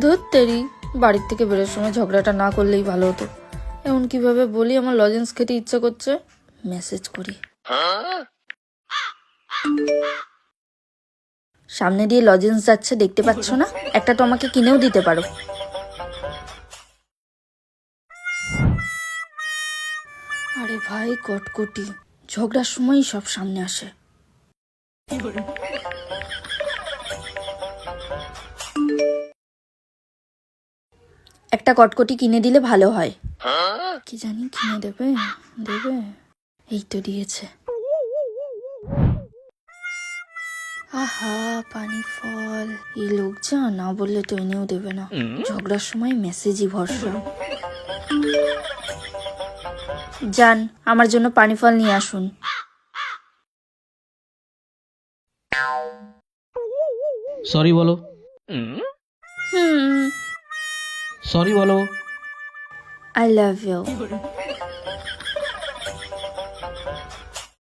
ধুত্তেরি, বাড়ির থেকে বেরোর সময় ঝগড়াটা না করলেই ভালো হতো। এমন কিভাবে বলি আমার লজেন্স খেতে ইচ্ছা করছে, মেসেজ করি। সামনে দিয়ে লজেন্স যাচ্ছে, দেখতে পাচ্ছ না? একটা তো আমাকে কিনেও দিতে পারো। আরে ভাই কটকটি, ঝগড়ার সময়ই সব সামনে আসে। একটা কটকটি কিনে দিলে ভালো হয়। কি জানি কিনে দেবে দেবে এই তো দিয়েছে। আহা, পানি ফল। এই লোক যা না বললে তো এনেও দেবে না। ঝগড়ার সময় মেসেজই ভরসা। যান, আমার জন্য পানি ফল নিয়ে আসুন। সরি বলো, হুম, সরি বলো। I love you.